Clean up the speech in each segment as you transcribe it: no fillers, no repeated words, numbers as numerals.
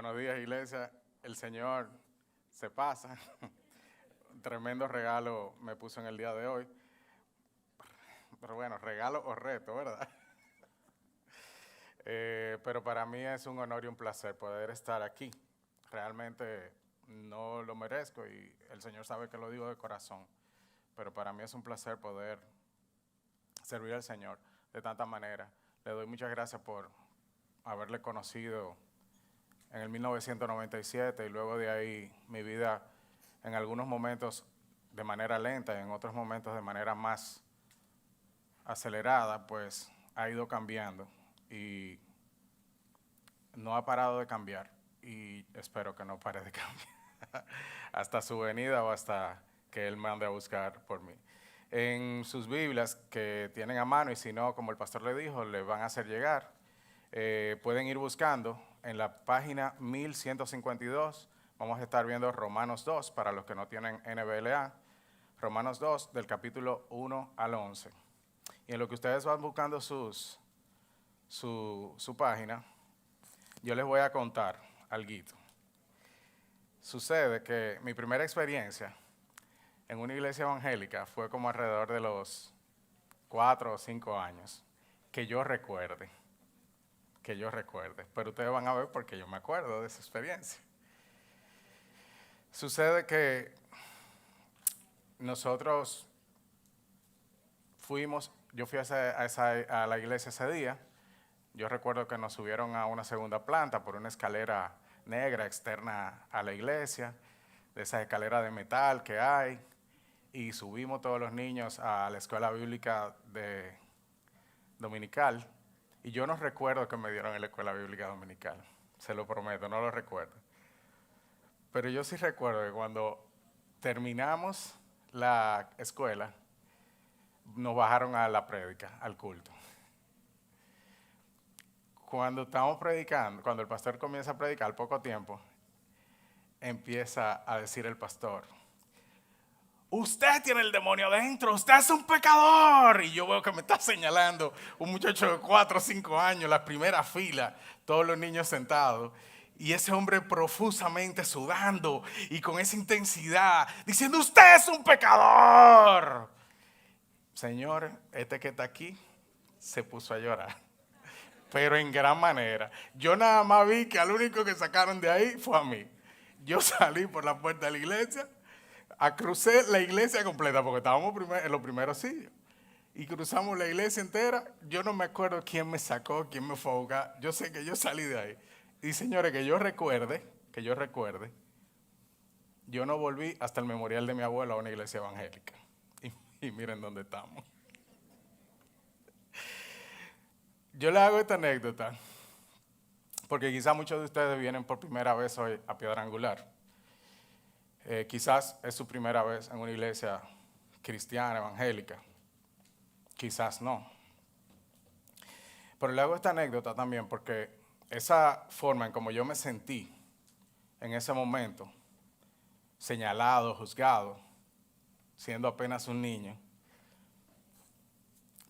Buenos días, iglesia. El Señor se pasa. Tremendo regalo me puso en el día de hoy. Pero bueno, regalo o reto, ¿verdad? Pero para mí es un honor y un placer poder estar aquí. Realmente no lo merezco y el Señor sabe que lo digo de corazón. Pero para mí es un placer poder servir al Señor de tanta manera. Le doy muchas gracias por haberle conocido en el 1997 y luego de ahí mi vida en algunos momentos de manera lenta y en otros momentos de manera más acelerada, pues ha ido cambiando y no ha parado de cambiar y espero que no pare de cambiar hasta su venida o hasta que Él mande a buscar por mí. En sus Biblias que tienen a mano y si no, como el pastor le dijo, le van a hacer llegar, pueden ir buscando en la página 1152. Vamos a estar viendo Romanos 2 para los que no tienen NBLA. Romanos 2 del capítulo 1 al 11. Y en lo que ustedes van buscando su página, yo les voy a contar alguito. Sucede que mi primera experiencia en una iglesia evangélica fue como alrededor de los 4 o 5 años, que yo recuerde. Pero ustedes van a ver porque yo me acuerdo de esa experiencia. Sucede que nosotros yo fui a la iglesia ese día. Yo recuerdo que nos subieron a una segunda planta por una escalera negra externa a la iglesia, de esa escalera de metal que hay, y subimos todos los niños a la escuela bíblica dominical. Y yo no recuerdo que me dieron en la escuela bíblica dominical, se lo prometo, no lo recuerdo. Pero yo sí recuerdo que cuando terminamos la escuela, nos bajaron a la prédica, al culto. Cuando estamos predicando, cuando el pastor comienza a predicar, al poco tiempo, empieza a decir el pastor: usted tiene el demonio adentro, usted es un pecador. Y yo veo que me está señalando un muchacho de 4 o 5 años, la primera fila, todos los niños sentados. Y ese hombre profusamente sudando y con esa intensidad, diciendo: usted es un pecador. Señor, este que está aquí se puso a llorar, pero en gran manera. Yo nada más vi que al único que sacaron de ahí fue a mí. Yo salí por la puerta de la iglesia, crucé la iglesia completa porque estábamos en los primeros sitios. Y cruzamos la iglesia entera. Yo no me acuerdo quién me sacó, quién me fue a buscar. Yo sé que yo salí de ahí. Y señores, que yo recuerde, yo no volví hasta el memorial de mi abuelo a una iglesia evangélica. Y miren dónde estamos. Yo le hago esta anécdota porque quizás muchos de ustedes vienen por primera vez hoy a Piedra Angular. Quizás es su primera vez en una iglesia cristiana, evangélica. Quizás no. Pero le hago esta anécdota también porque esa forma en como yo me sentí en ese momento, señalado, juzgado, siendo apenas un niño,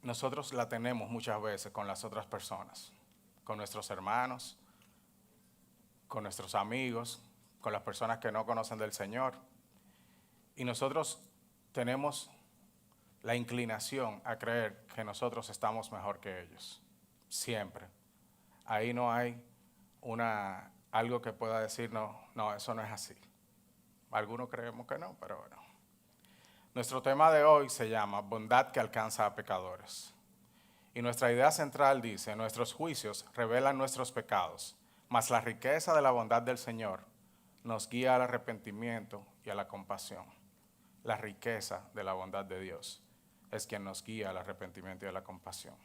nosotros la tenemos muchas veces con las otras personas, con nuestros hermanos, con nuestros amigos, con las personas que no conocen del Señor. Y nosotros tenemos la inclinación a creer que nosotros estamos mejor que ellos, siempre. Ahí no hay algo que pueda decir, no, eso no es así. Algunos creemos que no, pero bueno. Nuestro tema de hoy se llama Bondad que alcanza a pecadores. Y nuestra idea central dice: nuestros juicios revelan nuestros pecados, mas la riqueza de la bondad del Señor nos guía al arrepentimiento y a la compasión. La riqueza de la bondad de Dios es quien nos guía al arrepentimiento y a la compasión.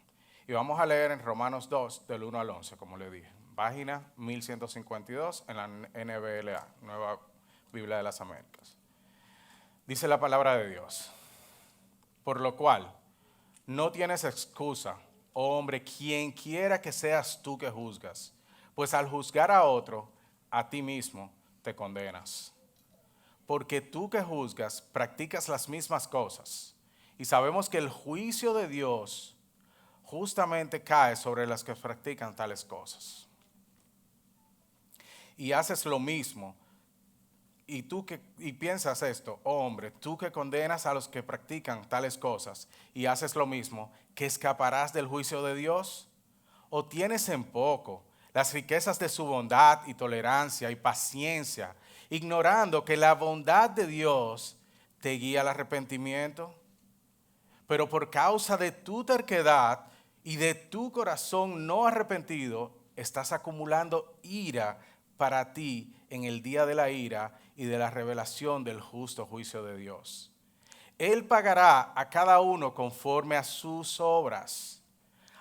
Y vamos a leer en Romanos 2, del 1 al 11, como le dije. Página 1152 en la NBLA, Nueva Biblia de las Américas. Dice la palabra de Dios: por lo cual, no tienes excusa, oh hombre, quien quiera que seas tú que juzgas, pues al juzgar a otro, a ti mismo te condenas. Porque tú que juzgas, practicas las mismas cosas, y sabemos que el juicio de Dios justamente cae sobre las que practican tales cosas. y haces lo mismo, y piensas esto, oh hombre, tú que condenas a los que practican tales cosas y haces lo mismo, ¿que escaparás del juicio de Dios? ¿O tienes en poco las riquezas de su bondad y tolerancia y paciencia, ignorando que la bondad de Dios te guía al arrepentimiento? Pero por causa de tu terquedad y de tu corazón no arrepentido, estás acumulando ira para ti en el día de la ira y de la revelación del justo juicio de Dios. Él pagará a cada uno conforme a sus obras.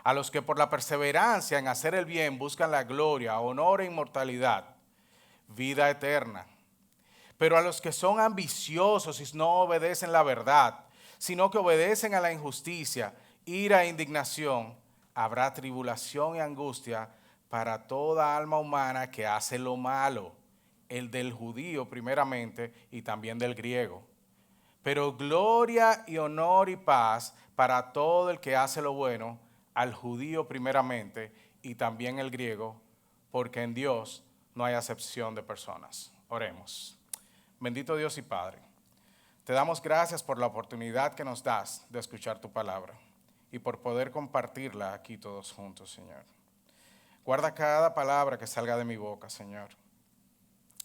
A los que por la perseverancia en hacer el bien buscan la gloria, honor e inmortalidad, vida eterna. Pero a los que son ambiciosos y no obedecen la verdad, sino que obedecen a la injusticia, ira e indignación, habrá tribulación y angustia para toda alma humana que hace lo malo, el del judío primeramente y también del griego. Pero gloria y honor y paz para todo el que hace lo bueno, al judío primeramente y también el griego, porque en Dios no hay acepción de personas. Oremos. Bendito Dios y Padre, te damos gracias por la oportunidad que nos das de escuchar tu palabra y por poder compartirla aquí todos juntos, Señor. Guarda cada palabra que salga de mi boca, Señor.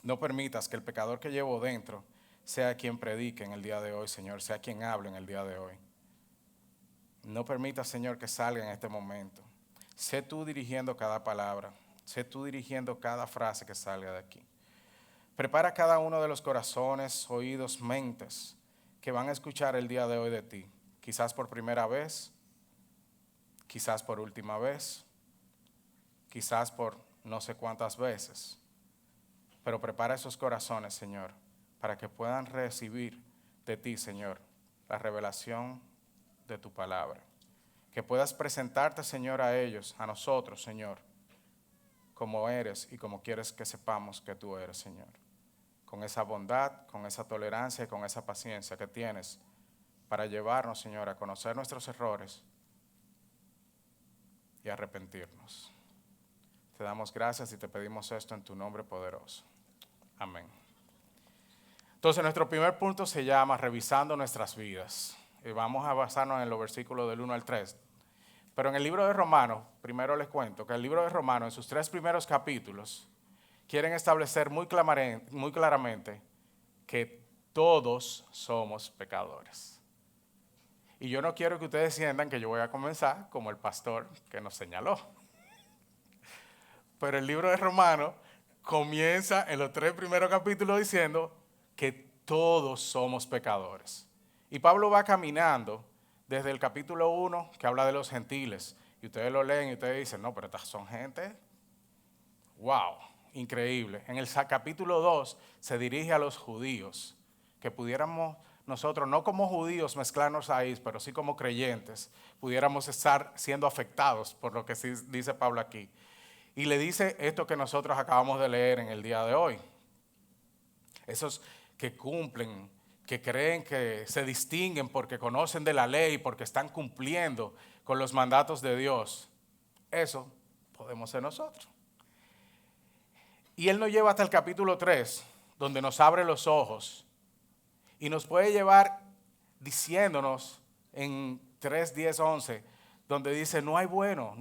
No permitas que el pecador que llevo dentro sea quien predique en el día de hoy, Señor, sea quien hable en el día de hoy. No permitas, Señor, que salga en este momento. Sé tú dirigiendo cada palabra, sé tú dirigiendo cada frase que salga de aquí. Prepara cada uno de los corazones, oídos, mentes que van a escuchar el día de hoy de ti. Quizás por primera vez, quizás por última vez, quizás por no sé cuántas veces. Pero prepara esos corazones, Señor, para que puedan recibir de ti, Señor, la revelación de tu palabra. Que puedas presentarte, Señor, a ellos, a nosotros, Señor, como eres y como quieres que sepamos que tú eres, Señor. Con esa bondad, con esa tolerancia y con esa paciencia que tienes para llevarnos, Señor, a conocer nuestros errores y arrepentirnos. Te damos gracias y te pedimos esto en tu nombre poderoso. Amén. Entonces, nuestro primer punto se llama revisando nuestras vidas. Y vamos a basarnos en los versículos del 1 al 3. Pero en el libro de Romanos, primero les cuento que el libro de Romanos, en sus 3 primeros capítulos, quieren establecer muy claramente que todos somos pecadores. Y yo no quiero que ustedes sientan que yo voy a comenzar como el pastor que nos señaló. Pero el libro de Romanos comienza en los 3 primeros capítulos diciendo que todos somos pecadores. Y Pablo va caminando desde el capítulo 1 que habla de los gentiles. Y ustedes lo leen y ustedes dicen, no, pero estas son gente, wow, increíble. En el capítulo 2 se dirige a los judíos, que pudiéramos nosotros, no como judíos mezclarnos ahí, pero sí como creyentes, pudiéramos estar siendo afectados por lo que sí dice Pablo aquí. Y le dice esto que nosotros acabamos de leer en el día de hoy. Esos que cumplen, que creen que se distinguen porque conocen de la ley, porque están cumpliendo con los mandatos de Dios. Eso podemos ser nosotros. Y Él nos lleva hasta el capítulo 3, donde nos abre los ojos y nos puede llevar diciéndonos en 3, 10, 11, donde dice, no hay bueno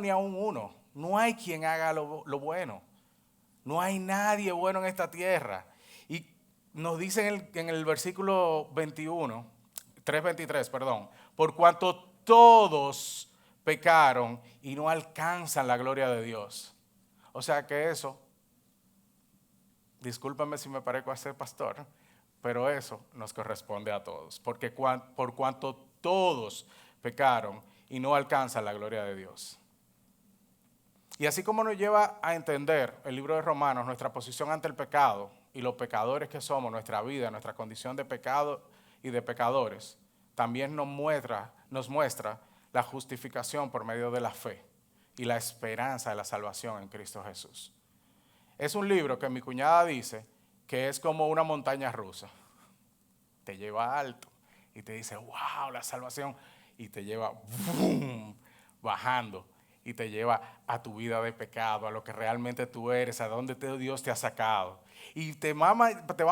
ni aún uno. No hay quien haga lo bueno. No hay nadie bueno en esta tierra. Y nos dice en el versículo 21, 3:23, perdón, por cuanto todos pecaron y no alcanzan la gloria de Dios. O sea que eso, discúlpenme si me parezco a ser pastor, pero eso nos corresponde a todos. Porque por cuanto todos pecaron y no alcanzan la gloria de Dios. Y así como nos lleva a entender el libro de Romanos, nuestra posición ante el pecado y los pecadores que somos, nuestra vida, nuestra condición de pecado y de pecadores, también nos muestra la justificación por medio de la fe y la esperanza de la salvación en Cristo Jesús. Es un libro que mi cuñada dice que es como una montaña rusa. Te lleva alto y te dice, wow, la salvación, y te lleva boom, bajando. y te lleva a tu vida de pecado, a lo que realmente tú eres, a dónde Dios te ha sacado. Y te va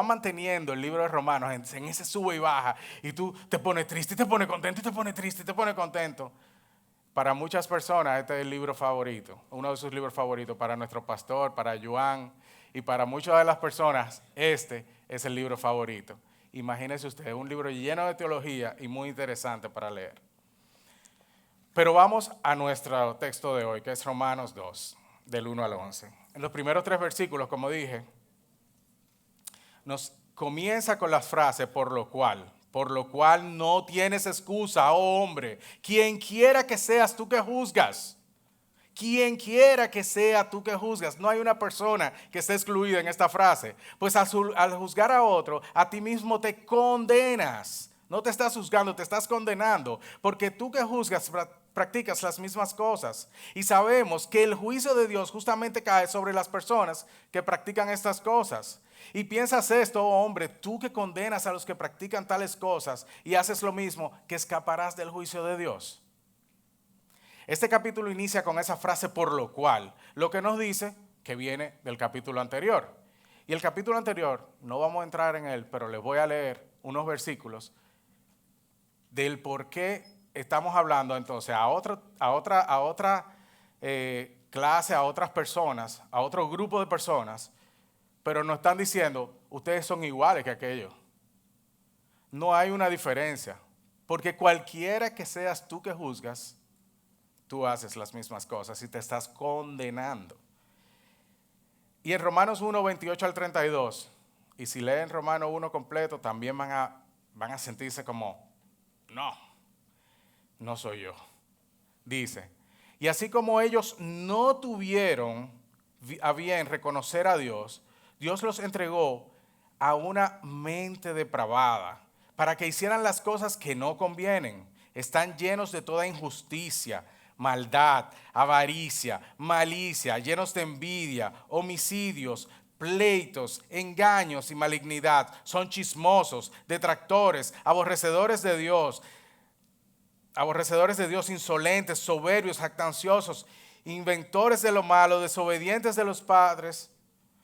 manteniendo el libro de Romanos en ese sube y baja, y tú te pones triste y te pones contento y te pones triste y te pones contento. Para muchas personas este es el libro favorito, uno de sus libros favoritos. Para nuestro pastor, para Joan y para muchas de las personas, este es el libro favorito. Imagínese usted, un libro lleno de teología y muy interesante para leer. Pero vamos a nuestro texto de hoy, que es Romanos 2, del 1 al 11. En los primeros 3 versículos, como dije, nos comienza con la frase por lo cual no tienes excusa, oh hombre, quien quiera que seas tú que juzgas. Quien quiera que sea tú que juzgas. No hay una persona que esté excluida en esta frase. Pues al juzgar a otro, a ti mismo te condenas. No te estás juzgando, te estás condenando. Porque tú que juzgas practicas las mismas cosas. Y sabemos que el juicio de Dios justamente cae sobre las personas que practican estas cosas. Y piensas esto, oh hombre, tú que condenas a los que practican tales cosas y haces lo mismo, que escaparás del juicio de Dios. Este capítulo inicia con esa frase por lo cual, lo que nos dice que viene del capítulo anterior. Y el capítulo anterior, no vamos a entrar en él, pero les voy a leer unos versículos del por qué estamos hablando entonces a otra clase, a otras personas, a otro grupo de personas, pero nos están diciendo, ustedes son iguales que aquellos. No hay una diferencia, porque cualquiera que seas tú que juzgas, tú haces las mismas cosas y te estás condenando. Y en Romanos 1, 28 al 32, y si leen Romanos 1 completo, también van a sentirse como, no soy yo. Dice, y así como ellos no tuvieron a bien reconocer a Dios, Dios los entregó a una mente depravada para que hicieran las cosas que no convienen. Están llenos de toda injusticia, maldad, avaricia, malicia, llenos de envidia, homicidios, pleitos, engaños y malignidad. Son chismosos, detractores, aborrecedores de Dios, insolentes, soberbios, jactanciosos, inventores de lo malo, desobedientes de los padres,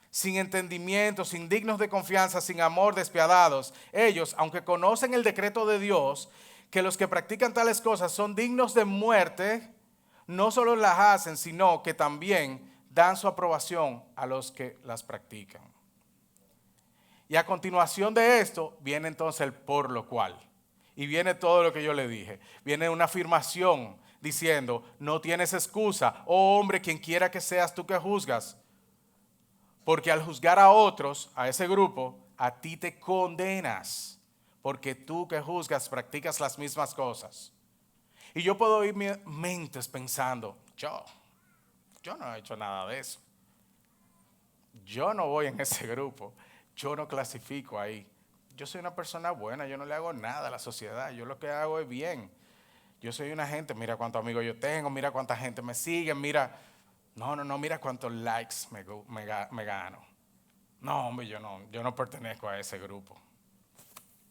sin entendimiento, sin dignos de confianza, sin amor, despiadados. Ellos, aunque conocen el decreto de Dios, que los que practican tales cosas son dignos de muerte, no solo las hacen, sino que también dan su aprobación a los que las practican. Y a continuación de esto viene entonces el por lo cual. Y viene todo lo que yo le dije. Viene una afirmación diciendo, no tienes excusa, oh hombre, quien quiera que seas tú que juzgas. Porque al juzgar a otros, a ese grupo, a ti te condenas. Porque tú que juzgas practicas las mismas cosas. Y yo puedo oír mis mentes pensando, yo no he hecho nada de eso. Yo no voy en ese grupo. Yo no clasifico ahí. Yo soy una persona buena, yo no le hago nada a la sociedad. Yo lo que hago es bien. Yo soy una gente, mira cuántos amigos yo tengo, mira cuánta gente me sigue, mira cuántos likes me gano. No, hombre, yo no pertenezco a ese grupo.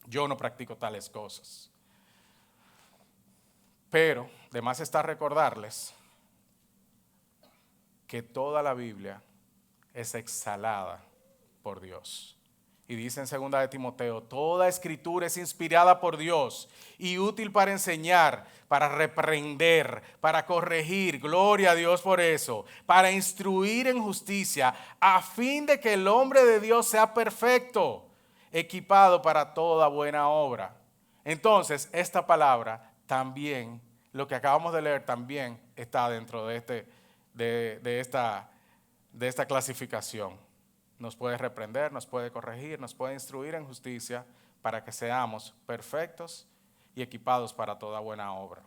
Yo no practico tales cosas. Pero, de más está recordarles que toda la Biblia es exhalada por Dios. Y dice en 2 de Timoteo, toda escritura es inspirada por Dios y útil para enseñar, para reprender, para corregir, gloria a Dios por eso, para instruir en justicia, a fin de que el hombre de Dios sea perfecto, equipado para toda buena obra. Entonces, esta palabra también, lo que acabamos de leer también está dentro de esta clasificación. Nos puede reprender, nos puede corregir, nos puede instruir en justicia para que seamos perfectos y equipados para toda buena obra.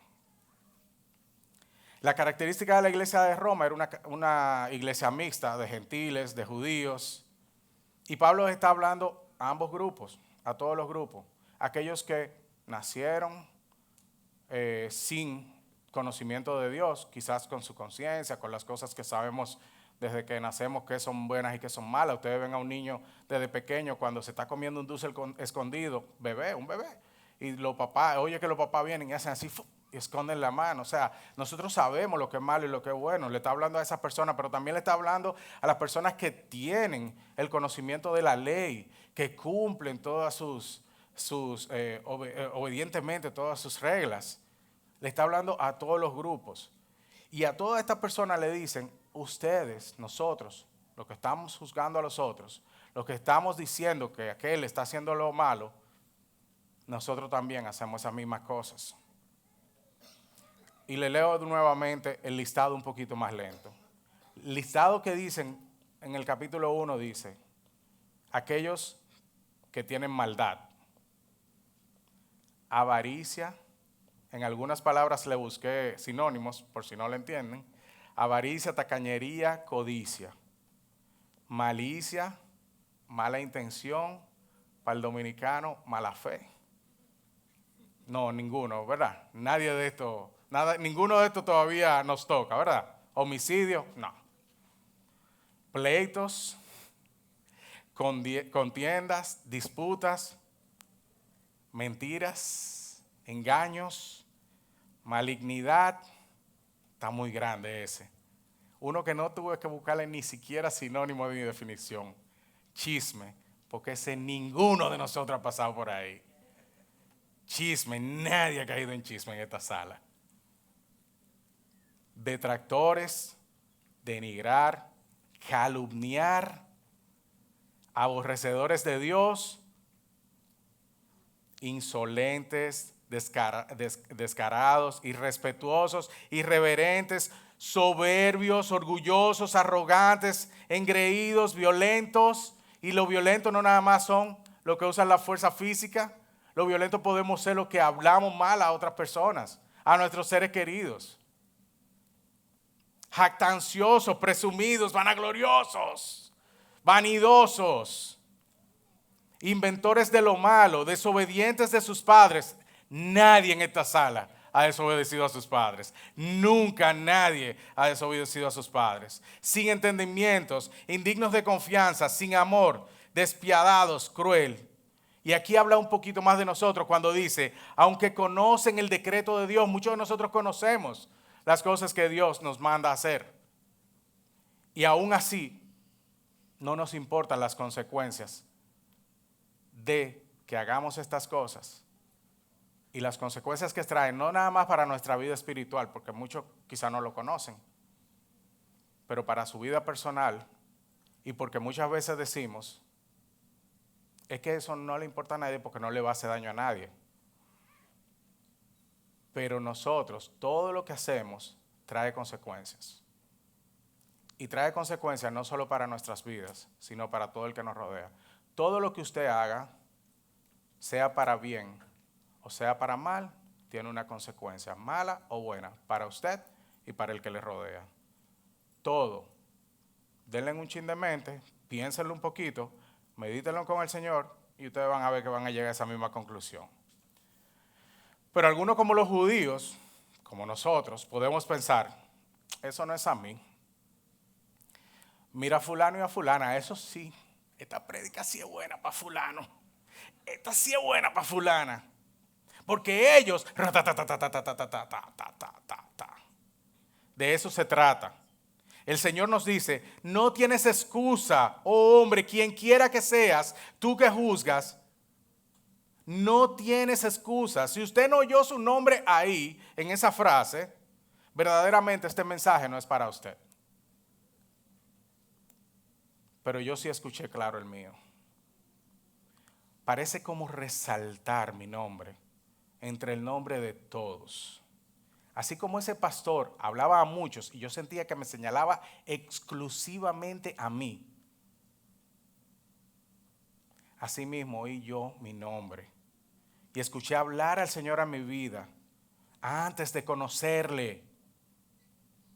La característica de la iglesia de Roma era una iglesia mixta de gentiles, de judíos. Y Pablo está hablando a ambos grupos, a todos los grupos. Aquellos que nacieron sin conocimiento de Dios, quizás con su conciencia, con las cosas que sabemos desde que nacemos que son buenas y que son malas. Ustedes ven a un niño desde pequeño cuando se está comiendo un dulce escondido, un bebé, y los papás, oye que los papás vienen y hacen así, y esconden la mano. O sea, nosotros sabemos lo que es malo y lo que es bueno. Le está hablando a esas personas, pero también le está hablando a las personas que tienen el conocimiento de la ley, que cumplen todas obedientemente todas sus reglas. Le está hablando a todos los grupos. Y a todas estas personas le dicen, ustedes, nosotros, los que estamos juzgando a los otros, los que estamos diciendo que aquel está haciendo lo malo, nosotros también hacemos esas mismas cosas. Y le leo nuevamente el listado un poquito más lento. El listado que dicen en el capítulo 1 dice, aquellos que tienen maldad, avaricia, en algunas palabras le busqué sinónimos por si no lo entienden, avaricia, tacañería, codicia, malicia, mala intención, para el dominicano, mala fe. No, ninguno, ¿verdad? Nadie de esto, ninguno de estos todavía nos toca, ¿verdad? Homicidio, no. Pleitos, contiendas, disputas, mentiras, engaños, malignidad, está muy grande ese. Uno que no tuve que buscarle ni siquiera sinónimo ni definición. Chisme, porque ese ninguno de nosotros ha pasado por ahí. Chisme, nadie ha caído en chisme en esta sala. Detractores, denigrar, calumniar, aborrecedores de Dios, insolentes, descarados, irrespetuosos, irreverentes, soberbios, orgullosos, arrogantes, engreídos, violentos. Y lo violento no nada más son los que usan la fuerza física. Lo violento podemos ser los que hablamos mal a otras personas, a nuestros seres queridos. Jactanciosos, presumidos, vanagloriosos, vanidosos, inventores de lo malo, desobedientes de sus padres. Nadie en esta sala ha desobedecido a sus padres. Nunca nadie ha desobedecido a sus padres. Sin entendimientos, indignos de confianza, sin amor, despiadados, cruel. Y aquí habla un poquito más de nosotros cuando dice, aunque conocen el decreto de Dios, muchos de nosotros conocemos las cosas que Dios nos manda a hacer. Y aún así, no nos importan las consecuencias de que hagamos estas cosas. Y las consecuencias que traen, no nada más para nuestra vida espiritual, porque muchos quizá no lo conocen, pero para su vida personal, y porque muchas veces decimos, es que eso no le importa a nadie porque no le va a hacer daño a nadie. Pero nosotros, todo lo que hacemos trae consecuencias. Y trae consecuencias no solo para nuestras vidas, sino para todo el que nos rodea. Todo lo que usted haga, sea para bien o sea para mal, tiene una consecuencia, mala o buena, para usted y para el que le rodea. Todo. Denle un chin de mente, piénsenlo un poquito, medítenlo con el Señor y ustedes van a ver que van a llegar a esa misma conclusión. Pero algunos como los judíos, como nosotros, podemos pensar, eso no es a mí. Mira a fulano y a fulana, eso sí, esta prédica sí es buena para fulano, esta sí es buena para fulana. Porque ellos, de eso se trata. El Señor nos dice, no tienes excusa, oh hombre, quien quiera que seas, tú que juzgas, no tienes excusa. Si usted no oyó su nombre ahí, en esa frase, verdaderamente este mensaje no es para usted. Pero yo sí escuché claro el mío. Parece como resaltar mi nombre entre el nombre de todos. Así como ese pastor hablaba a muchos y yo sentía que me señalaba exclusivamente a mí. Así mismo oí yo mi nombre y escuché hablar al Señor a mi vida antes de conocerle.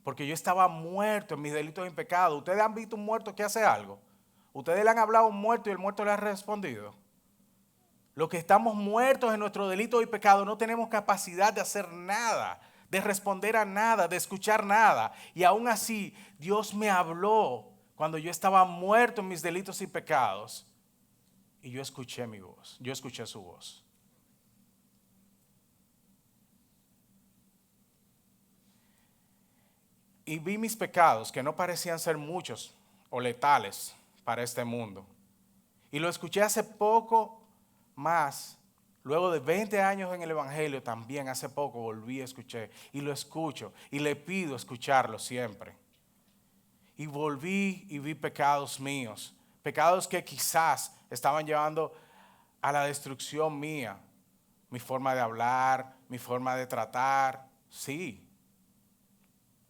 Porque yo estaba muerto en mis delitos y pecados. ¿Ustedes han visto un muerto que hace algo? ¿Ustedes le han hablado a un muerto y el muerto le ha respondido? Los que estamos muertos en nuestros delitos y pecados no tenemos capacidad de hacer nada, de responder a nada, de escuchar nada. Y aún así, Dios me habló cuando yo estaba muerto en mis delitos y pecados. Y yo escuché mi voz, yo escuché su voz. y vi mis pecados que no parecían ser muchos o letales para este mundo. Y lo escuché hace poco más, luego de 20 años en el Evangelio, también hace poco volví a escuchar y lo escucho y le pido escucharlo siempre. Y volví y vi pecados míos, pecados que quizás estaban llevando a la destrucción mía, mi forma de hablar, mi forma de tratar, sí.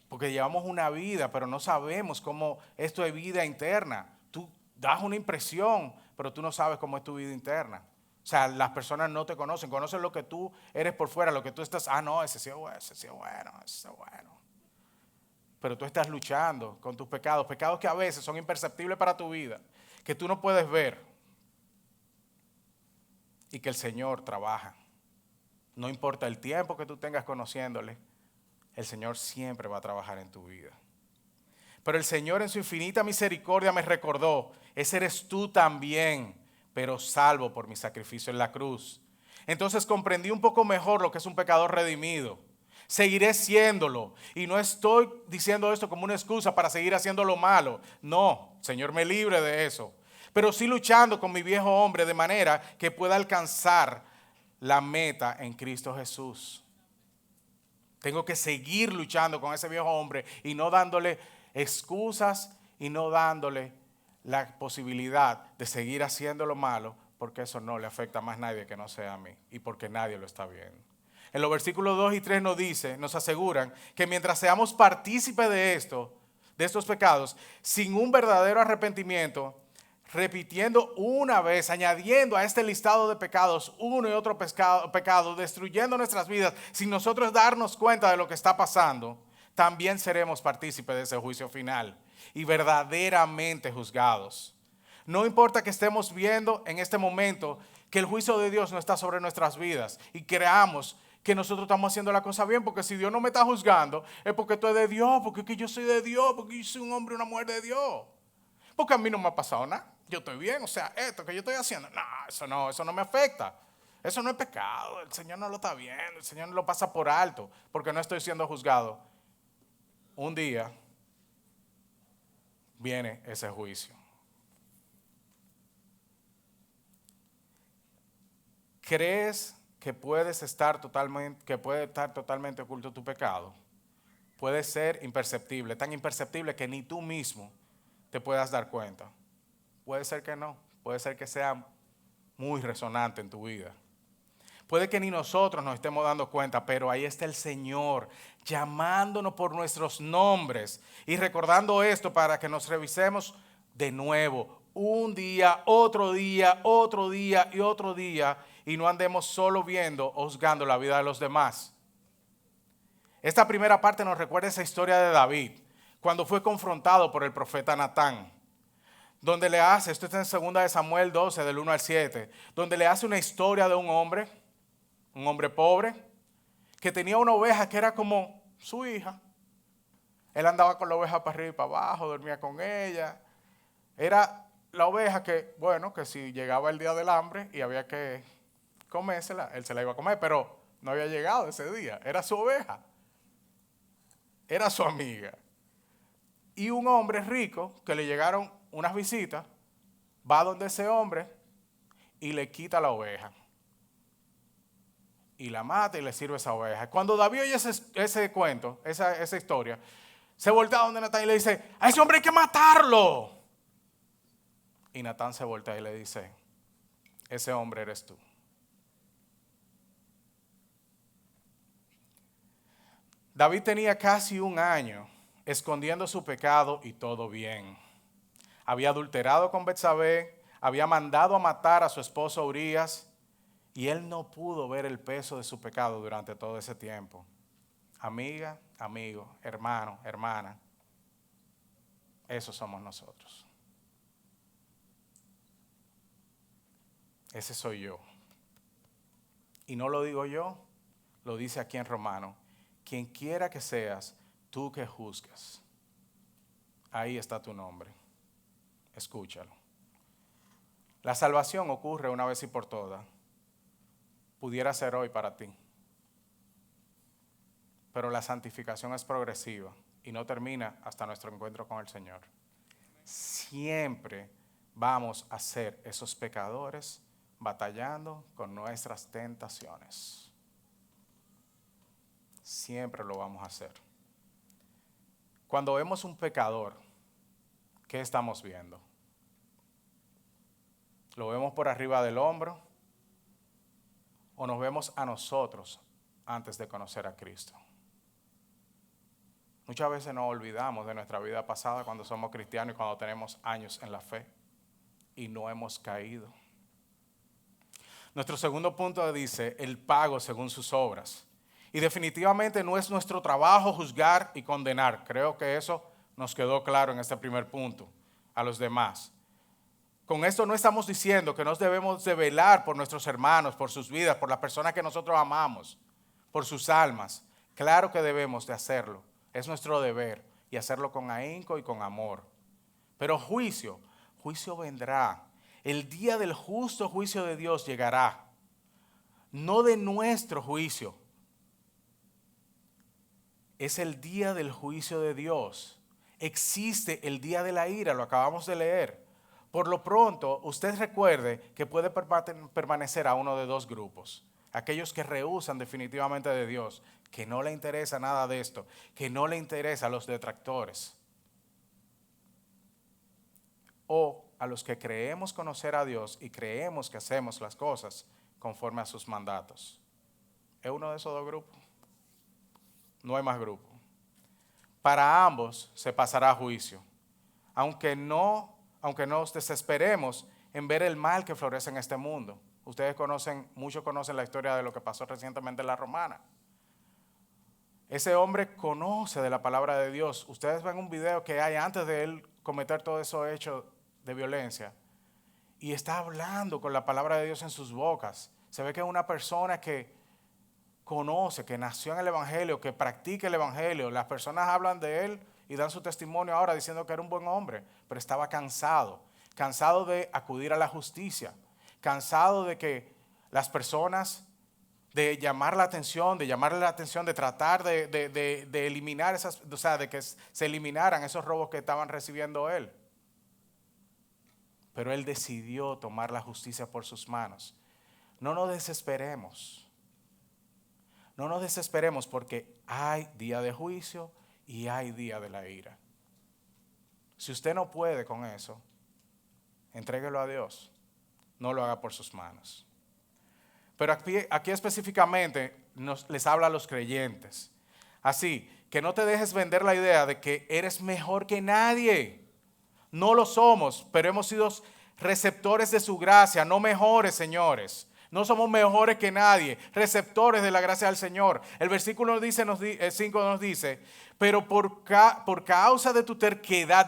Porque llevamos una vida, pero no sabemos cómo esto es vida interna. Tú das una impresión, pero tú no sabes cómo es tu vida interna. O sea, las personas no te conocen, conocen lo que tú eres por fuera, lo que tú estás, no, ese sí es bueno, ese sí es bueno, ese sí es bueno. Pero tú estás luchando con tus pecados, pecados que a veces son imperceptibles para tu vida, que tú no puedes ver y que el Señor trabaja. No importa el tiempo que tú tengas conociéndole, el Señor siempre va a trabajar en tu vida. Pero el Señor en su infinita misericordia me recordó, ese eres tú también, pero salvo por mi sacrificio en la cruz. Entonces comprendí un poco mejor lo que es un pecador redimido. Seguiré siéndolo. Y no estoy diciendo esto como una excusa para seguir haciendo lo malo. No, Señor me libre de eso. Pero sí luchando con mi viejo hombre de manera que pueda alcanzar la meta en Cristo Jesús. Tengo que seguir luchando con ese viejo hombre y no dándole excusas y no dándole la posibilidad de seguir haciendo lo malo, porque eso no le afecta a más nadie que no sea a mí y porque nadie lo está viendo. En los versículos 2 y 3 nos aseguran que mientras seamos partícipes de estos pecados, sin un verdadero arrepentimiento, repitiendo una vez, añadiendo a este listado de pecados uno y otro pecado, destruyendo nuestras vidas, sin nosotros darnos cuenta de lo que está pasando, también seremos partícipes de ese juicio final y verdaderamente juzgados. No importa que estemos viendo en este momento que el juicio de Dios no está sobre nuestras vidas y creamos que nosotros estamos haciendo la cosa bien, porque si Dios no me está juzgando es porque tú eres de Dios, porque es que yo soy de Dios, porque yo soy un hombre y una mujer de Dios. Porque a mí no me ha pasado nada. Yo estoy bien, o sea, esto que yo estoy haciendo, eso no me afecta. Eso no es pecado, el Señor no lo está viendo, el Señor no lo pasa por alto, porque no estoy siendo juzgado. Un día viene ese juicio. ¿Crees que puede estar totalmente oculto tu pecado? Puede ser imperceptible, tan imperceptible que ni tú mismo te puedas dar cuenta. Puede ser que no, puede ser que sea muy resonante en tu vida. Puede que ni nosotros nos estemos dando cuenta, pero ahí está el Señor llamándonos por nuestros nombres y recordando esto para que nos revisemos de nuevo, un día, otro día, otro día y otro día, y no andemos solo viendo o juzgando la vida de los demás. Esta primera parte nos recuerda esa historia de David, cuando fue confrontado por el profeta Natán, donde le hace, esto está en 2 Samuel 12, del 1 al 7, donde le hace una historia de un hombre pobre, que tenía una oveja que era como su hija. Él andaba con la oveja para arriba y para abajo, dormía con ella. Era la oveja que, bueno, que si llegaba el día del hambre y había que comérsela, él se la iba a comer, pero no había llegado ese día. Era su oveja. Era su amiga. Y un hombre rico, que le llegaron unas visitas, va donde ese hombre y le quita la oveja. Y la mata y le sirve esa oveja. Cuando David oye ese cuento, esa historia, se voltea donde Natán y le dice, a ese hombre hay que matarlo. Y Natán se voltea y le dice, ese hombre eres tú. David tenía casi un año escondiendo su pecado y todo bien. Había adulterado con Betsabé, había mandado a matar a su esposo Urías y él no pudo ver el peso de su pecado durante todo ese tiempo. Amiga, amigo, hermano, hermana, esos somos nosotros. Ese soy yo. Y no lo digo yo, lo dice aquí en Romano. Quien quiera que seas, tú que juzgas. Ahí está tu nombre. Escúchalo. La salvación ocurre una vez y por todas. Pudiera ser hoy para ti. Pero la santificación es progresiva. y no termina hasta nuestro encuentro con el Señor. Siempre vamos a ser esos pecadores batallando con nuestras tentaciones. Siempre lo vamos a hacer. Cuando vemos un pecador, ¿qué estamos viendo? ¿Lo vemos por arriba del hombro? ¿O nos vemos a nosotros antes de conocer a Cristo? Muchas veces nos olvidamos de nuestra vida pasada cuando somos cristianos y cuando tenemos años en la fe y no hemos caído. Nuestro segundo punto dice, el pago según sus obras. Y definitivamente no es nuestro trabajo juzgar y condenar. Creo que eso nos quedó claro en este primer punto a los demás. Con esto no estamos diciendo que nos debemos de velar por nuestros hermanos, por sus vidas, por las personas que nosotros amamos, por sus almas. Claro que debemos de hacerlo. Es nuestro deber y hacerlo con ahínco y con amor. Pero juicio vendrá. El día del justo juicio de Dios llegará. No de nuestro juicio. Es el día del juicio de Dios. Existe el día de la ira, lo acabamos de leer. Por lo pronto, usted recuerde que puede permanecer a uno de dos grupos. Aquellos que rehúsan definitivamente de Dios, que no le interesa nada de esto, que no le interesa a los detractores. O a los que creemos conocer a Dios y creemos que hacemos las cosas conforme a sus mandatos. ¿Es uno de esos dos grupos? No hay más grupo. Para ambos se pasará a juicio, aunque nos desesperemos en ver el mal que florece en este mundo. Muchos conocen la historia de lo que pasó recientemente en la Romana. Ese hombre conoce de la palabra de Dios. Ustedes ven un video que hay antes de él cometer todos esos hechos de violencia y está hablando con la palabra de Dios en sus bocas. Se ve que es una persona que conoce, que nació en el Evangelio, que practica el Evangelio. Las personas hablan de él y dan su testimonio ahora diciendo que era un buen hombre, pero estaba cansado de acudir a la justicia, cansado de que las personas, de llamarle la atención, de tratar de eliminar esas, o sea, de que se eliminaran esos robos que estaban recibiendo él. Pero él decidió tomar la justicia por sus manos. No nos desesperemos. No nos desesperemos porque hay día de juicio y hay día de la ira. Si usted no puede con eso, entréguelo a Dios. No lo haga por sus manos. Pero aquí específicamente les habla a los creyentes. Así que no te dejes vender la idea de que eres mejor que nadie. No lo somos, pero hemos sido receptores de su gracia, no mejores, señores. No somos mejores que nadie, receptores de la gracia del Señor. El versículo 5 nos dice, pero por causa de tu terquedad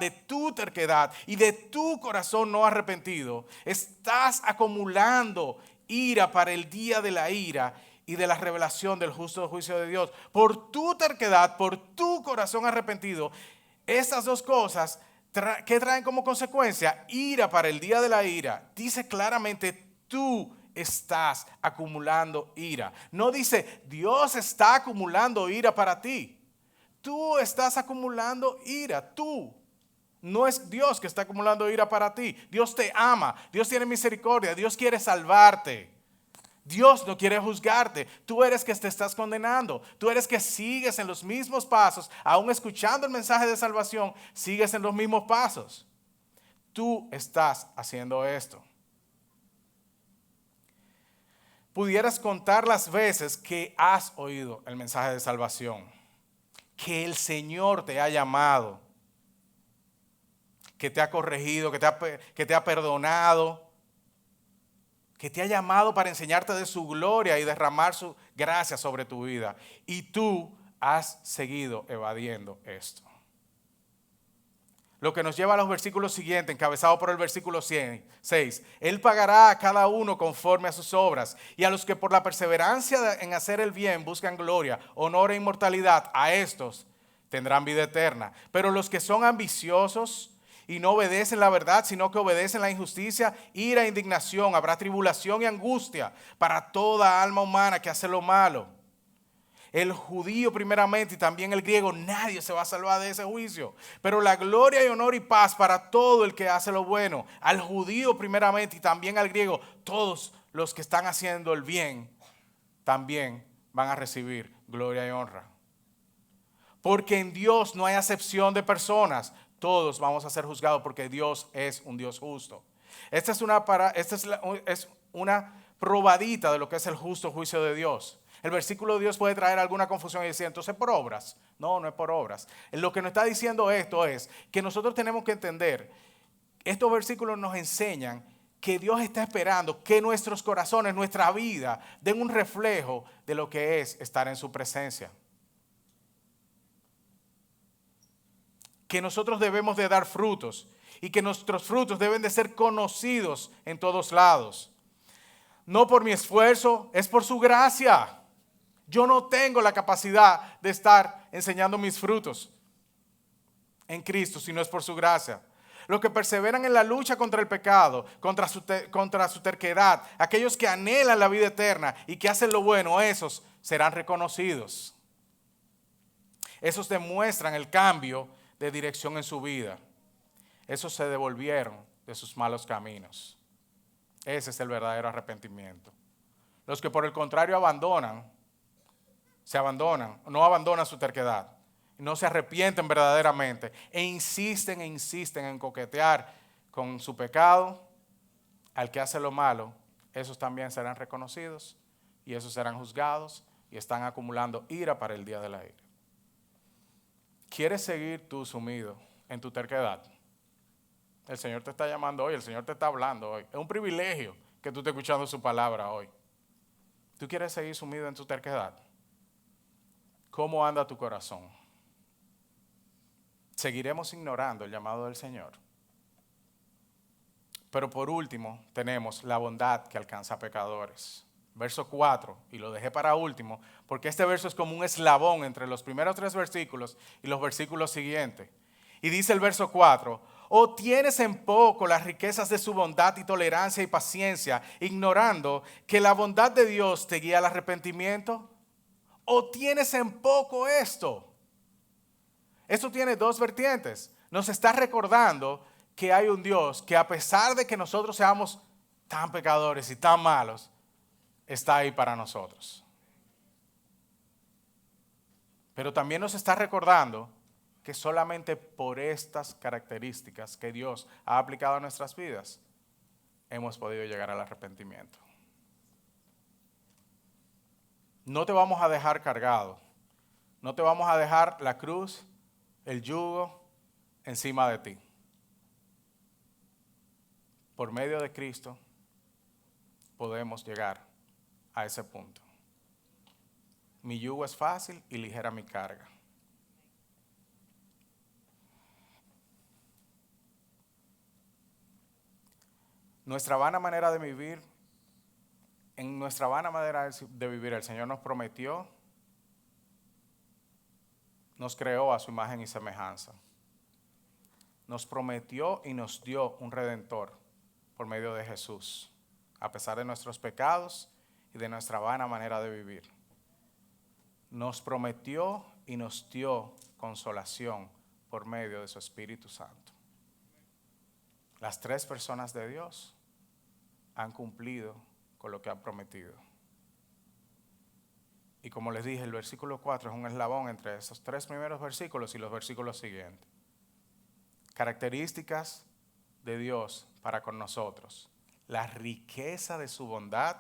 y de tu corazón no arrepentido, estás acumulando ira para el día de la ira y de la revelación del justo juicio de Dios. Por tu terquedad, por tu corazón arrepentido, estas dos cosas, ¿qué traen como consecuencia? Ira para el día de la ira. Dice claramente, tú estás acumulando ira. No dice, Dios está acumulando ira para ti. Tú estás acumulando ira, tú. No es Dios que está acumulando ira para ti. Dios te ama, Dios tiene misericordia, Dios quiere salvarte. Dios no quiere juzgarte. Tú eres que te estás condenando. Tú eres que sigues en los mismos pasos, aún escuchando el mensaje de salvación, sigues en los mismos pasos. Tú estás haciendo esto. Pudieras contar las veces que has oído el mensaje de salvación, que el Señor te ha llamado, que te ha corregido, que te ha perdonado, que te ha llamado para enseñarte de su gloria y derramar su gracia sobre tu vida. Y tú has seguido evadiendo esto. Lo que nos lleva a los versículos siguientes, encabezado por el versículo 6. Él pagará a cada uno conforme a sus obras, y a los que por la perseverancia en hacer el bien buscan gloria, honor e inmortalidad, a estos tendrán vida eterna. Pero los que son ambiciosos y no obedecen la verdad, sino que obedecen la injusticia, ira e indignación, habrá tribulación y angustia para toda alma humana que hace lo malo. el judío primeramente y también el griego, nadie se va a salvar de ese juicio. Pero la gloria y honor y paz para todo el que hace lo bueno, al judío primeramente y también al griego, todos los que están haciendo el bien, también van a recibir gloria y honra. Porque en Dios no hay acepción de personas. Todos vamos a ser juzgados porque Dios es un Dios justo. Esta es una probadita de lo que es el justo juicio de Dios. El versículo de Dios puede traer alguna confusión y decir, entonces por obras. No, no es por obras. Lo que nos está diciendo esto es que nosotros tenemos que entender, estos versículos nos enseñan que Dios está esperando que nuestros corazones, nuestra vida, den un reflejo de lo que es estar en su presencia. Que nosotros debemos de dar frutos y que nuestros frutos deben de ser conocidos en todos lados. No por mi esfuerzo, es por su gracia. Yo no tengo la capacidad de estar enseñando mis frutos en Cristo, sino es por su gracia. Los que perseveran en la lucha contra el pecado, contra su terquedad, aquellos que anhelan la vida eterna y que hacen lo bueno, esos serán reconocidos. Esos demuestran el cambio de dirección en su vida. Esos se devolvieron de sus malos caminos. Ese es el verdadero arrepentimiento. Los que por el contrario no abandonan su terquedad, no se arrepienten verdaderamente e insisten en coquetear con su pecado, al que hace lo malo, esos también serán reconocidos y esos serán juzgados y están acumulando ira para el día de la ira. ¿Quieres seguir tú sumido en tu terquedad? El Señor te está llamando hoy, el Señor te está hablando hoy. Es un privilegio que tú estés escuchando su palabra hoy. ¿Tú quieres seguir sumido en tu terquedad? ¿Cómo anda tu corazón? ¿Seguiremos ignorando el llamado del Señor? Pero por último tenemos la bondad que alcanza a pecadores. Verso 4, y lo dejé para último, porque este verso es como un eslabón entre los primeros 3 versículos y los versículos siguientes. Y dice el verso 4, ¿o tienes en poco las riquezas de su bondad y tolerancia y paciencia, ignorando que la bondad de Dios te guía al arrepentimiento? ¿O tienes en poco esto? Esto tiene 2 vertientes. Nos está recordando que hay un Dios que a pesar de que nosotros seamos tan pecadores y tan malos, está ahí para nosotros. Pero también nos está recordando que solamente por estas características que Dios ha aplicado a nuestras vidas, hemos podido llegar al arrepentimiento. No te vamos a dejar cargado, no te vamos a dejar la cruz, el yugo encima de ti. Por medio de Cristo podemos llegar a ese punto. Mi yugo es fácil y ligera mi carga. Nuestra vana manera de vivir, en nuestra vana manera de vivir, el Señor nos prometió, nos creó a su imagen y semejanza. Nos prometió y nos dio un redentor por medio de Jesús, a pesar de nuestros pecados y de nuestra vana manera de vivir. Nos prometió y nos dio consolación por medio de su Espíritu Santo. Las 3 personas de Dios han cumplido con lo que han prometido. Y como les dije, el versículo 4 es un eslabón entre esos 3 primeros versículos y los versículos siguientes. Características de Dios para con nosotros. La riqueza de su bondad,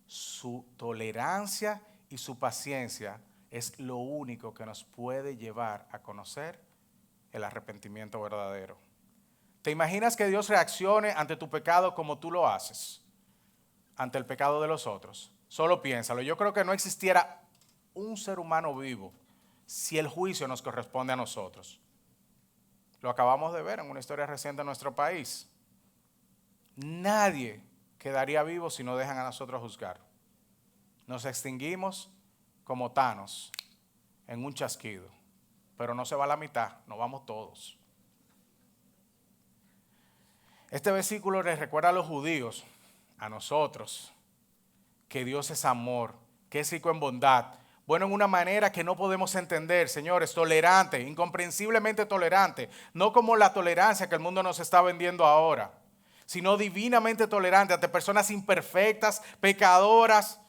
su tolerancia y su paciencia es lo único que nos puede llevar a conocer el arrepentimiento verdadero. ¿Te imaginas que Dios reaccione ante tu pecado como tú lo haces? Ante el pecado de los otros. Solo piénsalo. Yo creo que no existiera un ser humano vivo si el juicio nos corresponde a nosotros. Lo acabamos de ver en una historia reciente en nuestro país. Nadie quedaría vivo si no dejan a nosotros juzgar. Nos extinguimos como Thanos en un chasquido, pero no se va la mitad, nos vamos todos. Este versículo les recuerda a los judíos, a nosotros, que Dios es amor, que es rico en bondad, Bueno en una manera que no podemos entender, señores, tolerante, incomprensiblemente tolerante. No como la tolerancia que el mundo nos está vendiendo ahora, sino divinamente tolerante ante personas imperfectas, pecadoras.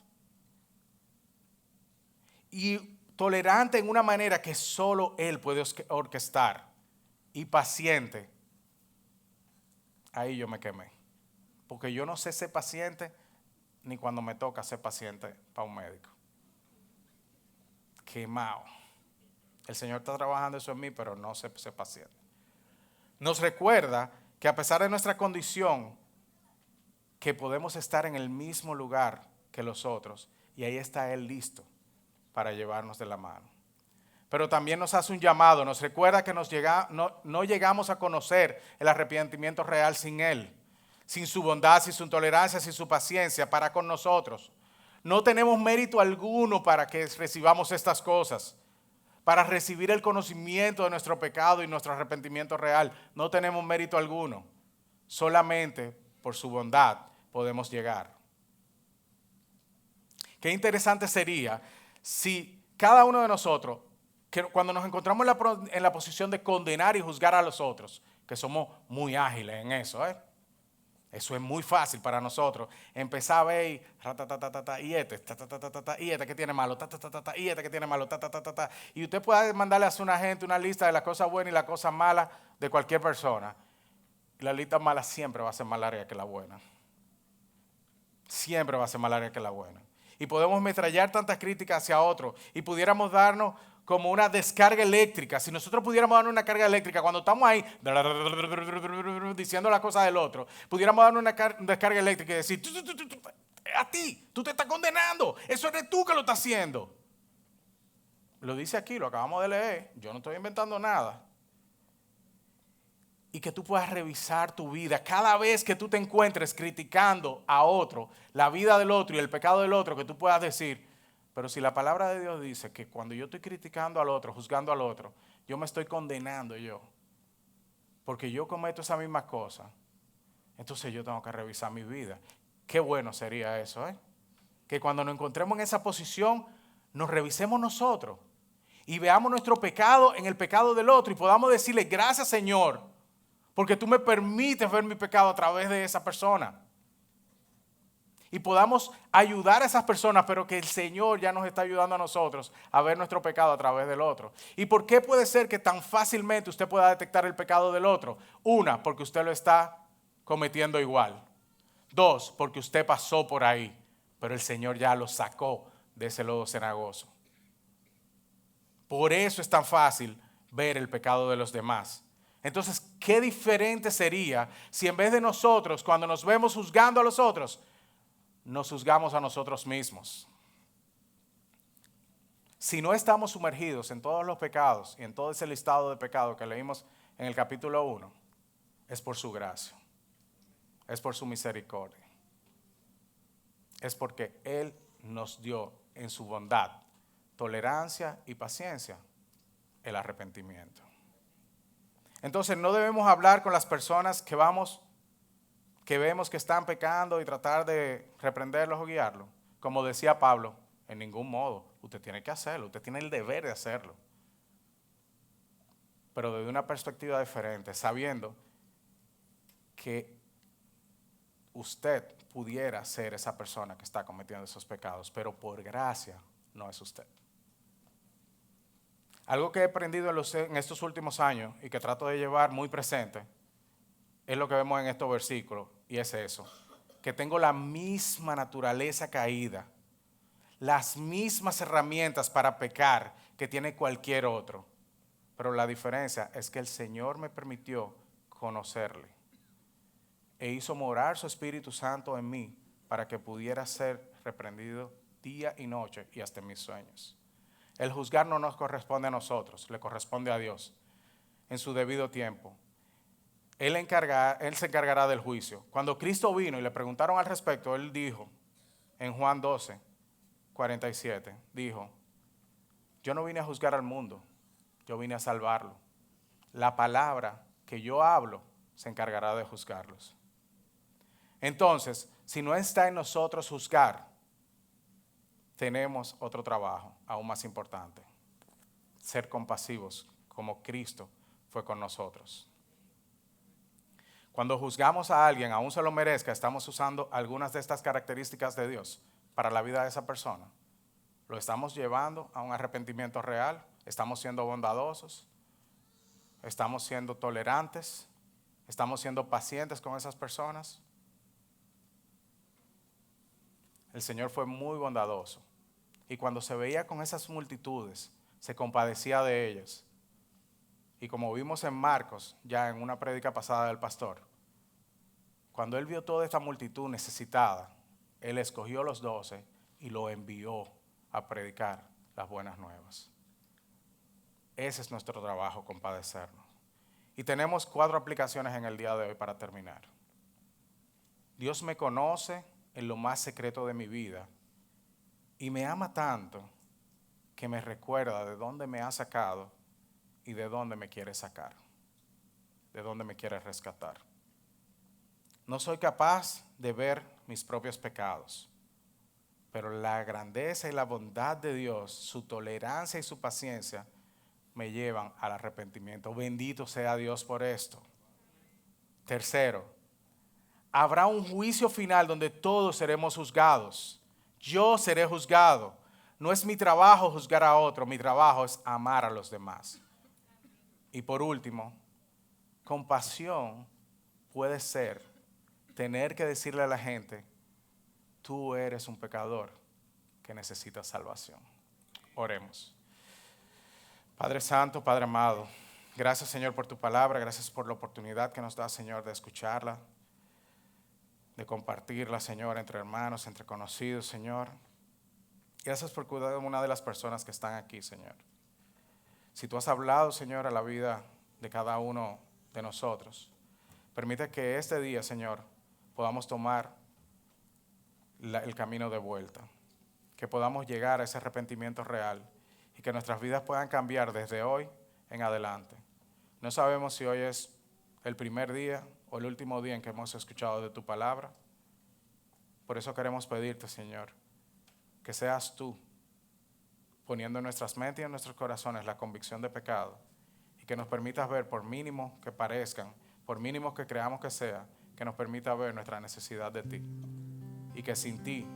Y tolerante en una manera que solo Él puede orquestar. Y paciente. Ahí yo me quemé. Porque yo no sé ser paciente ni cuando me toca ser paciente para un médico. Quemado. El Señor está trabajando eso en mí, pero no sé ser paciente. Nos recuerda que a pesar de nuestra condición, que podemos estar en el mismo lugar que los otros. Y ahí está Él listo para llevarnos de la mano. Pero también nos hace un llamado, nos recuerda que no llegamos a conocer el arrepentimiento real sin Él, sin su bondad, sin su tolerancia, sin su paciencia para con nosotros. No tenemos mérito alguno para que recibamos estas cosas, para recibir el conocimiento de nuestro pecado y nuestro arrepentimiento real. No tenemos mérito alguno, solamente por su bondad podemos llegar. Qué interesante sería si cada uno de nosotros, que cuando nos encontramos en la posición de condenar y juzgar a los otros, que somos muy ágiles en eso, eso es muy fácil para nosotros, empezar a ver y este que tiene malo, y este que tiene malo, y usted puede mandarle a una gente una lista de las cosas buenas y las cosas malas de cualquier persona. La lista mala siempre va a ser más larga que la buena. Siempre va a ser más larga que la buena. Y podemos metrallar tantas críticas hacia otro y pudiéramos darnos como una descarga eléctrica. Si nosotros pudiéramos darnos una carga eléctrica cuando estamos ahí diciendo las cosas del otro, pudiéramos darnos una descarga eléctrica y decir, a ti, tú te estás condenando, eso eres tú que lo estás haciendo. Lo dice aquí, lo acabamos de leer, yo no estoy inventando nada. Y que tú puedas revisar tu vida. Cada vez que tú te encuentres criticando a otro, la vida del otro y el pecado del otro, que tú puedas decir, pero si la palabra de Dios dice que cuando yo estoy criticando al otro, juzgando al otro, yo me estoy condenando yo, porque yo cometo esa misma cosa, entonces yo tengo que revisar mi vida. Qué bueno sería eso, que cuando nos encontremos en esa posición, nos revisemos nosotros y veamos nuestro pecado en el pecado del otro y podamos decirle, gracias Señor, porque tú me permites ver mi pecado a través de esa persona. Y podamos ayudar a esas personas, pero que el Señor ya nos está ayudando a nosotros a ver nuestro pecado a través del otro. ¿Y por qué puede ser que tan fácilmente usted pueda detectar el pecado del otro? Una, porque usted lo está cometiendo igual. Dos, porque usted pasó por ahí, pero el Señor ya lo sacó de ese lodo cenagoso. Por eso es tan fácil ver el pecado de los demás. Entonces, qué diferente sería si en vez de nosotros, cuando nos vemos juzgando a los otros, nos juzgamos a nosotros mismos. Si no estamos sumergidos en todos los pecados y en todo ese listado de pecados que leímos en el capítulo 1, es por su gracia, es por su misericordia, es porque Él nos dio en su bondad, tolerancia y paciencia, el arrepentimiento. Entonces no debemos hablar con las personas que vemos que están pecando y tratar de reprenderlos o guiarlos. Como decía Pablo, en ningún modo, usted tiene que hacerlo, usted tiene el deber de hacerlo. Pero desde una perspectiva diferente, sabiendo que usted pudiera ser esa persona que está cometiendo esos pecados, pero por gracia no es usted. Algo que he aprendido en estos últimos años y que trato de llevar muy presente es lo que vemos en estos versículos, y es eso, que tengo la misma naturaleza caída, las mismas herramientas para pecar que tiene cualquier otro, pero la diferencia es que el Señor me permitió conocerle e hizo morar su Espíritu Santo en mí para que pudiera ser reprendido día y noche y hasta en mis sueños. El juzgar no nos corresponde a nosotros, le corresponde a Dios en su debido tiempo. Él se encargará del juicio. Cuando Cristo vino y le preguntaron al respecto, Él dijo en Juan 12, 47, dijo, yo no vine a juzgar al mundo, yo vine a salvarlo. La palabra que yo hablo se encargará de juzgarlos. Entonces, si no está en nosotros juzgar, tenemos otro trabajo aún más importante: ser compasivos como Cristo fue con nosotros. Cuando juzgamos a alguien, aún se lo merezca, estamos usando algunas de estas características de Dios para la vida de esa persona. ¿Lo estamos llevando a un arrepentimiento real? ¿Estamos siendo bondadosos? ¿Estamos siendo tolerantes? ¿Estamos siendo pacientes con esas personas? El Señor fue muy bondadoso. Y cuando se veía con esas multitudes, se compadecía de ellas. Y como vimos en Marcos, ya en una prédica pasada del pastor, cuando Él vio toda esta multitud necesitada, Él escogió los 12 y lo envió a predicar las buenas nuevas. Ese es nuestro trabajo, compadecernos. Y tenemos 4 aplicaciones en el día de hoy para terminar. Dios me conoce en lo más secreto de mi vida y me ama tanto que me recuerda de dónde me ha sacado y de dónde me quiere sacar, de dónde me quiere rescatar. No soy capaz de ver mis propios pecados, pero la grandeza y la bondad de Dios, su tolerancia y su paciencia me llevan al arrepentimiento. Bendito sea Dios por esto. Tercero, habrá un juicio final donde todos seremos juzgados. Yo seré juzgado. No es mi trabajo juzgar a otro, mi trabajo es amar a los demás. Y por último, compasión puede ser tener que decirle a la gente: tú eres un pecador que necesita salvación. Oremos. Padre Santo, Padre amado, gracias, Señor, por tu palabra, gracias por la oportunidad que nos da, Señor, de escucharla, de compartirla, Señor, entre hermanos, entre conocidos, Señor. Gracias por cuidar de una de las personas que están aquí, Señor. Si tú has hablado, Señor, a la vida de cada uno de nosotros, permite que este día, Señor, podamos tomar el camino de vuelta, que podamos llegar a ese arrepentimiento real y que nuestras vidas puedan cambiar desde hoy en adelante. No sabemos si hoy es el primer día o el último día en que hemos escuchado de tu palabra. Por eso queremos pedirte, Señor, que seas tú poniendo en nuestras mentes y en nuestros corazones la convicción de pecado y que nos permitas ver, por mínimo que parezcan, por mínimo que creamos que sea, que nos permita ver nuestra necesidad de ti y que sin ti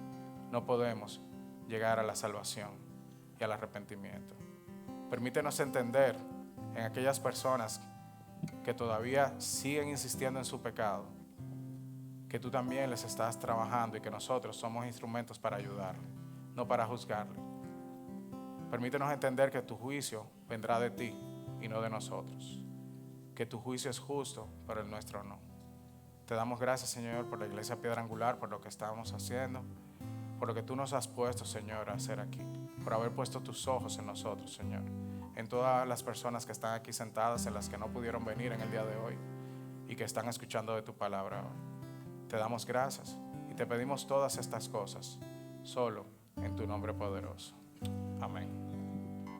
no podemos llegar a la salvación y al arrepentimiento. Permítenos entender en aquellas personas que todavía siguen insistiendo en su pecado, que tú también les estás trabajando y que nosotros somos instrumentos para ayudarle, no para juzgarle. Permítenos entender que tu juicio vendrá de ti y no de nosotros, que tu juicio es justo, pero el nuestro no. Te damos gracias, Señor, por la Iglesia Piedra Angular, por lo que estamos haciendo, por lo que tú nos has puesto, Señor, a hacer aquí, por haber puesto tus ojos en nosotros, Señor, en todas las personas que están aquí sentadas, en las que no pudieron venir en el día de hoy y que están escuchando de tu palabra hoy. Te damos gracias y te pedimos todas estas cosas solo en tu nombre poderoso. Amén.